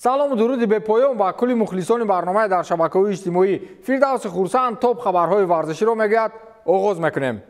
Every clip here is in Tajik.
سلام و درودی به پایان و کلی مخلصان برنامه در شبکه‌های اجتماعی. فردوس خورسند توپ خبرهای ورزشی رو میگوید. آغاز میکنیم.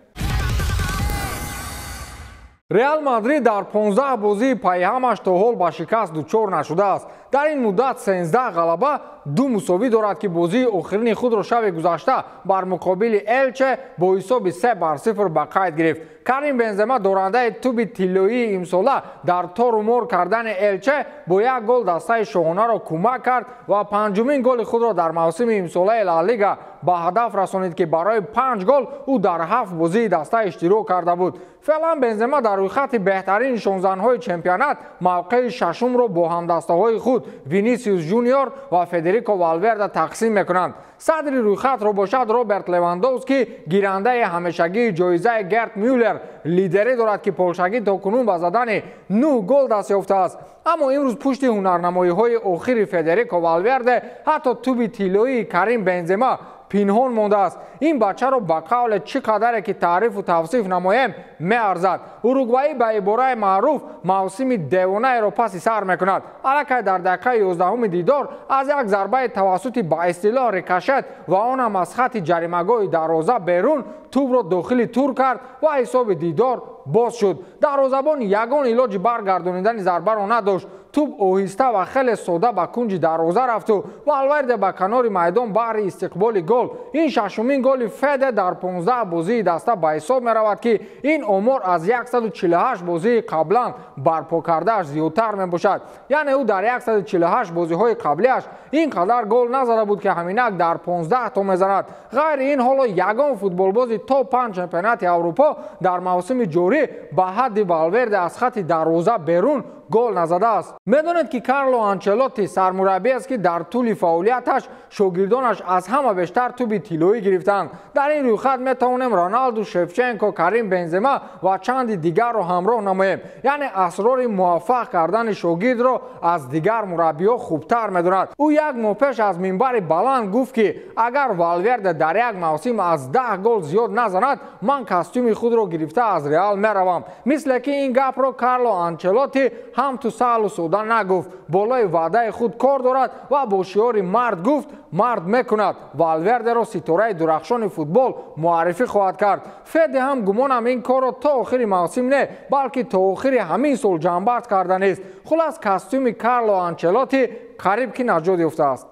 رئال مادرید در 15 بازی پیهمش تا حال با شکست دچار نشده است. در این مدت 13 غلبه، 2 مساوی دارد که بازی آخرین خود را شب گذشته بر مقابل الچه با حساب 3-0 به قید گرفت. کریم بنزما دارنده توپ طلایی امساله در تار و مار کردن الچه با یک گل دسته شاهانه را کمک کرد و پنجمین گل خود را در موسم امساله لالیگا به هدف رسانید که برای 5 گل او در 7 بازی دسته اشتراک کرده بود. فعلا بنزما در روی خط بهترین نشانزن‌های چمپیونات موقع ششم را با همدسته‌های خود وینیسیوس جونیور و فدریکو والورده تقسیم میکنند. صدر روی خط را باشد روبرت لواندوفسکی گیرنده همیشگی جایزه گرت میولر لیدری دارد که پولشگی تاکنون به زدن 9 گل دست یافته است. اما امروز پشت هنرنمایی‌های آخر فدریکو والورده حتی توپ طلایی کریم بنزما پنهان مانده است. این بچه را با قول چقدر که تعریف و توصیف نمایم می‌ارزد. اوروگوئه به عباره معروف موسم دیوانه را پس سر میکند. الکی در دقیقه 11 دیدار از یک ضربه توسط با اصطلاح ریکاشت و آن هم از خط جریمه‌گاه دروازه بیرون توپ را داخل تور کرد و حساب دیدار باز شد. دروازه‌بان یگان علاج برگردانیدن ضربه را نداشت. توپ آهسته و خیلی ساده به کنج دروازه رفت و والورده به کنار میدان بر استقبال گل. این ششمین گل فد در 15 بازی دسته به حساب می رود که این آمار از 148 بازی قبلا برپا کردهش زیادتر می باشد. یعنی او در 148 بازی های قبلیش اینقدر گل نزده بود که همینک در 15 تا میزند. غیر این حالا یگان فوتبال بازی تاپ 5 چمپیونات اروپا در موسم جاری به حد والورده از خط دروازه بیرون گل نزده است. میدانید که کارلو آنچلوتی سرمربی است که در طول فعالیتش شاگردانش از همه بیشتر توپ طلایی گرفتند. در این روی خط میتوانیم رونالدو، شفچنکو، کریم بنزما و چند دیگر را همراه نماییم. یعنی اسرار موفق کردن شاگرد را از دیگر مربی‌ها خوبتر میداند. او یک ماه پیش از منبر بلند گفت که اگر والورده در یک موسم از 10 گل زیاد نزند من کاستوم خود را گرفته از رئال میروم. مثل که این گپ را کارلو آنچلوتی هم تو سال و سودا نگفت. بالای وعده خود کار دارد و با شعار مرد گفت مرد میکند. والورده را ستاره درخشان فوتبال معرفی خواهد کرد. فد هم گمانم این کار را تا آخر موسم نه بلکه تا آخر همین سال جنببست کردن است. خلاص کاستوم کارلو آنچلوتی قریب که نجات یافته است.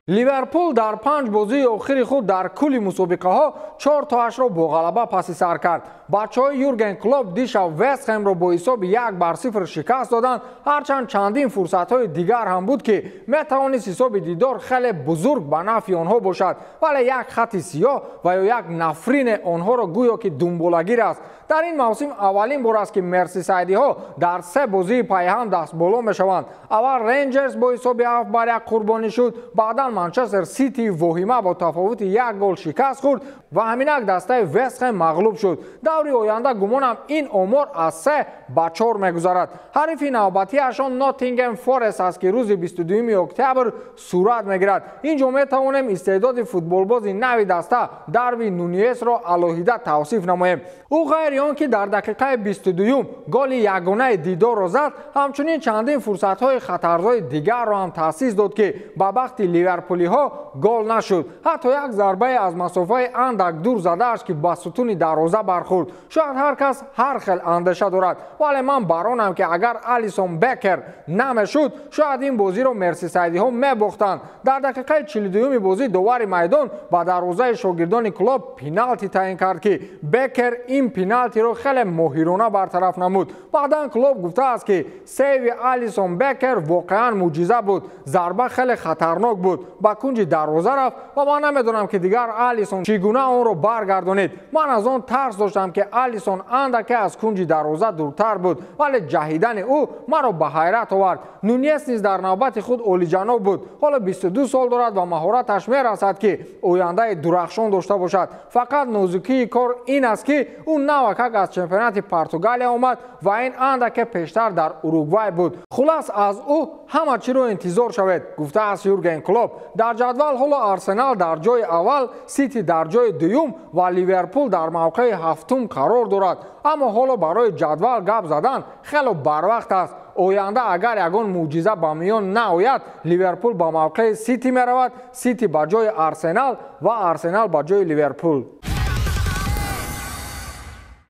لیورپول در 5 بازی آخر خود در کل مسابقه ها 4 تا 8 را با غلبه پس سر کرد. بچه‌های یورگن کلوپ دیشب وست هم را با حساب 1-0 شکست دادند. هرچند چندین فرصت های دیگر هم بود که میتوانست حساب دیدار خیلی بزرگ به نفع آنها باشد، ولی یک خط سیاه و یا یک نفرین آنها را گویا که دنبالگیر است. در این موسم اولین بار است که مرسیسایدی ها در 3 بازی پیهم دست بالا میشوند. اول رنجرز با حساب 7-1 قربانی شد، بعدا منچستر سیتی واهمه با تفاوت 1 گل شکست خورد و همینک دسته وست هم مغلوب شد. دوری آینده گمانم این آمار از 3 به 4 میگذرد. حریف نوبتی اشان ناتینگهم فارست است که روز 22 اکتبر صورت میگیرد. اینجا میتوانیم استعداد فوتبال بازی نوی دسته داروین نونیز را علاهیده توصیف نماییم. او غیر آن که در دقیقه 22 گل یگانه دیدار را زد، همچنین چندین فرصت های خطرناک دیگر را هم تأسیس داد که به وقت لیورپولی ها گل نشد. حتی یک ضربه از مسافه اندک دور زده است که با ستون دروازه برخورد. شاید هر کس هر خیل اندیشه دارد، ولی من برانم که اگر الیسون بکر نمیشد شاید این بازی را مرسیسایدی ها میباختند. در دقیقه 42 بازی دوباره میدان با دروازه شاگردان کلوب پنالتی تعیین کرد که بکر این پنالتی را خیلی ماهرانه برطرف نمود. بعدا کلوب گفته است که سیو الیسون بکر واقعا معجزه بود. ضربه خیلی خطرناک بود، با کنج دروازه رفت و من نمیدونم که دیگر الیسون چگونه آن را برگردانید. من از آن ترس داشتم که الیسون اندکی از کنج دروازه دورتر بود، ولی جهیدن او مرا به حیرت آورد. نونیز نیز در نوبت خود عالی‌جناب بود. حالا 22 سال دارد و مهارتش میرسد که آینده درخشان داشته باشد. فقط نازکی کار این است که او نوکک از چمپیونات پرتغال آمد و این اندکی پیشتر در اوروگوئه بود. خلاص از او همه چی رو انتظار شود، گفته است یورگن کلوپ. در جدول حالا آرسنال در جای اول، سیتی در جای دوم و لیورپول در موقع هفتم قرار دارد. اما حالا برای جدول گپ زدن خیلی بر وقت است. оянда агар ягон мӯъҷиза ба миён наояд, Ливерпул ба мавқеи Сити меравад, Сити ба ҷои Арсенал ва Арсенал ба ҷои Ливерпул.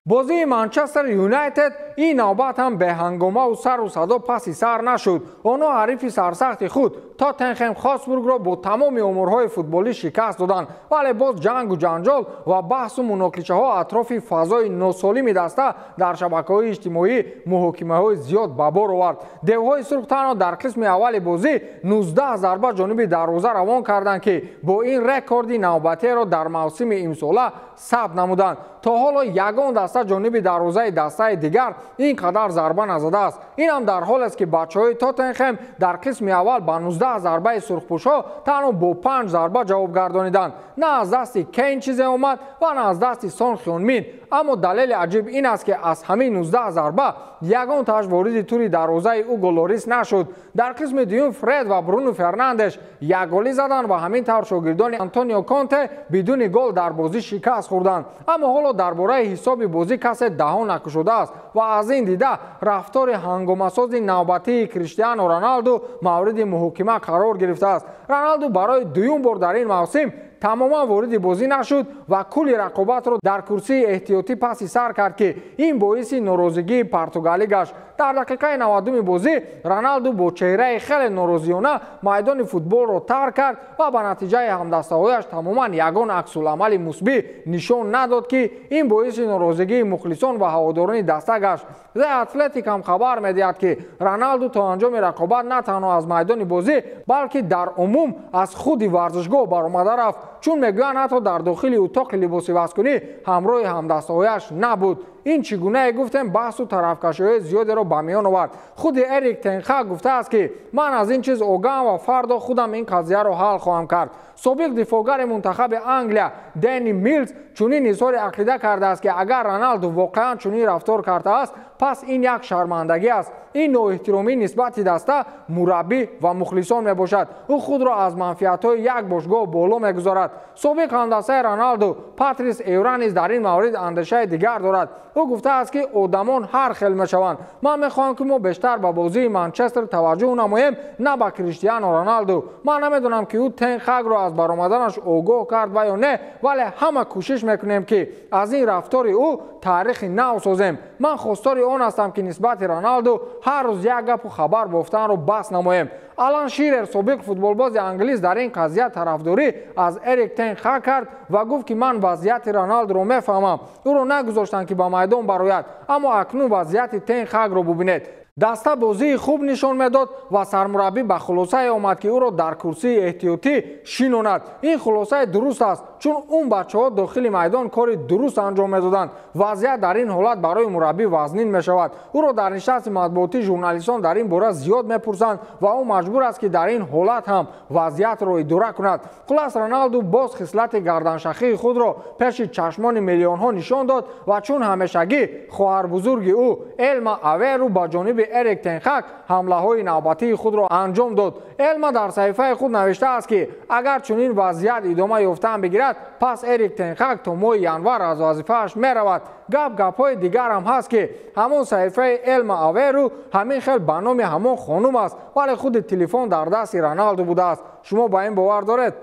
бозии Манчестер Юнайтед ин навбат ҳам беҳангомаву сару садо паси сар нашуд. онҳо ҳарифи сарсахти худ Тоттенхем Хотспургро бо тамоми омурҳои футболӣ шикаст доданд, вале боз ҷангу ҷанҷол ва баҳсу муноқишаҳо атрофи фазои носолими даста дар шабакаҳои иҷтимоӣ муҳокимаҳои зиёд ба бор овард. девҳои сурх танҳо дар қисми аввали бозӣ 19 зарба ҷониби дарвоза равон карданд ки бо ин рекорди навбатиеро дар мавсими имсола сабт намуданд. то ҳоло ягон даста ҷониби дарвозаи дастаи дигар ин қадар зарба назадааст. инам дар ҳолест ки бачаҳои Тоттенхем дар қисми аввал ба 19 зарбаи сурхпӯшҳо танҳо бо 5 зарба ҷавоб гардониданд. на аз дасти Кейн чизе омад ва на аз дасти Сон Хёнмин. аммо далели аҷиб ин аст ки аз ҳамин 19 зарба ягон таш вориди тури дарвозаи Уго Лорис нашуд. дар қисми дуюм Фред ва Бруно Фернандеш як голӣ заданд ва ҳамин тавр шогирдони Антонио Конте бидуни гол дар бозӣ шикаст хӯрданд. аммо ҳоло дар бораи ҳисоби бозӣ касе даҳон накушодааст ва аз ин дида рафтори ҳангомасози навбатии Криштиану Роналду мавриди муҳокима қарор гирифтааст. Роналду барои дуюм бор дар ин мавсим тамоман вориди бозӣ нашуд ва кулли рақобатро дар курсии эҳтиётӣ паси сар кард ки ин боиси норозигии португалӣ гашт. дар дақиқаи 90-уми бозӣ Роналду бо чеҳраи хеле норозиёна майдони футболро тарк кард ва ба натиҷаи ҳамдастаҳояш тамоман ягон аксуламали мусбӣ нишон надод ки ин боиси норозигии мухлисон ва ҳаводорони даста гашт. The Athletic ҳам хабар медиҳад ки Роналду то анҷоми рақобат на танҳо аз майдони бозӣ балки дар умум аз худи варзишгоҳ баромада рафт, чун мегӯянд ҳатто дар дохили утоқи либоси васкунӣ ҳамроҳи ҳамдастаҳояш набуд. ин чӣ гуна гуфтем баҳсу тарафкашиҳои зиёдеро ба миён овард. худи Эрик тен Хаг гуфтааст ки ман аз ин чиз огаҳам ва фардо худам ин қазияро ҳал хоҳам кард. собиқ дифоъгари мунтахаби Англия Дени Милс чунин изҳори ақида кардааст ки агар Роналду воқеан чунин рафтор кардааст, пас ин як шармандагӣ аст. ин ноэҳтиромӣ нисбати даста, мураббӣ ва мухлисон мебошад. ӯ худро аз манфиатҳои як бошгоҳ боло мегузорад. собиқ ҳамдастаи Роналду Патрис Эвра низ дар ин маврид андешаи дигар дорад. ӯ гуфтааст ки одамон ҳар хел мешаванд. ман мехоҳам ки мо бештар ба бозии Манчестер таваҷҷӯҳ намоем, на ба Криштиану Роналду. ман намедонам ки ӯ Тен Хагро аз баромаданаш огоҳ кард ва ё не, вале ҳама кӯшиш мекунем ки аз ин рафтори ӯ таърихи нав созем. ман хостори он ҳастам ки нисбати Роналду ҳар рӯз як гапу хабар бофтанро баст намоем. Алан Ширер собиқ футболбози англис дар ин қазия тарафдорӣ аз Эрик Тен Хаг кард ва гуфт ки ман вазъияти Роналдуро мефаҳмам. ӯро нагузоштанд ки ба майдон барояд, аммо акнун вазъияти Тен Хагро бубинед. даста бозии хуб нишон медод ва сармураббӣ ба хулосае омад ки ӯро дар курсии эҳтиётӣ шинонад. ин хулосаи дуруст аст, чун он бачаҳо дохили майдон кори дуруст анҷом медоданд. вазъият дар ин ҳолат барои мураббӣ вазнин мешавад. ӯро дар нишасти матбуотӣ журналистон дар ин бора зиёд мепурсанд ва ӯ маҷбур аст ки дар ин ҳолат ҳам вазъиятро идора кунад. хулас Роналду боз хислати гарданшахии худро пеши чашмони миллионҳо нишон дод ва чун ҳамешагӣ хоҳарбузурги ӯ Элма Аверу ба ҷониби Эрик Тен Хаг ҳамлаҳои навбатии худро анҷом дод. Элма дар саҳифаи худ навиштааст ки агар чунин вазъият идома ёфтан бигирад, пас Эрик Тен Хаг то моҳи январ аз вазифааш меравад. гапҳои дигар ҳам ҳаст ки ҳамон саҳифаи Элма Аверу ҳамин хел ба номи ҳамон хонум аст, вале худи телефон дар дасти Роналду будааст. шумо ба ин бовар доред?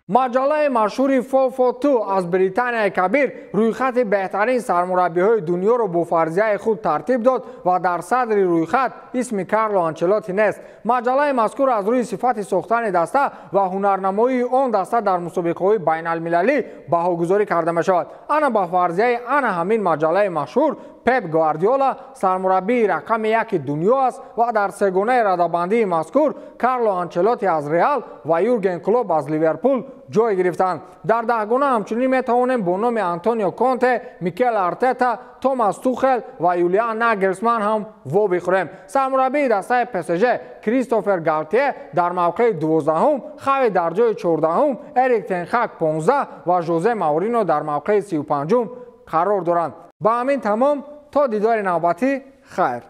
маҷалаи машҳури 442 аз Британияи Кабир рӯйхати беҳтарин сармураббиҳои дунёро бо фарзияи худ тартиб дод ва дар садри рӯйхат исми Карло Анчелоти нест. маҷалаи мазкур аз рӯи сифати сохтани даста ва ҳунарнамоии он даста дар мусобиқаҳои байналмилалӣ баҳогузорӣ карда мешавад. ана ба фарзияи ана ҳамин маҷалаи машҳур Пеп Гвардиола сармураббии рақами 1 дунё аст ва дар сегонаи радабандии мазкур Карло Анчелоти аз Реал ва Юрген Клоп аз Ливерпул ҷой гирифтанд. дар даҳгона ҳамчунин метавонем бо номи Антонио Конте, Микел Артета, Томас Тухел ва Юлиан Нагельсман ҳам во бихӯрем. сармураббии дастаи ПСЖ Кристофер Галтие дар мавқеи 12-ум, Хави дар ҷои 14-ум, Эрик Тен Хаг 15 ва Жозе Маурино дар мавқеи 35-ум қарор доранд. ба ҳамин тамом, то дидори навбатӣ, хайр.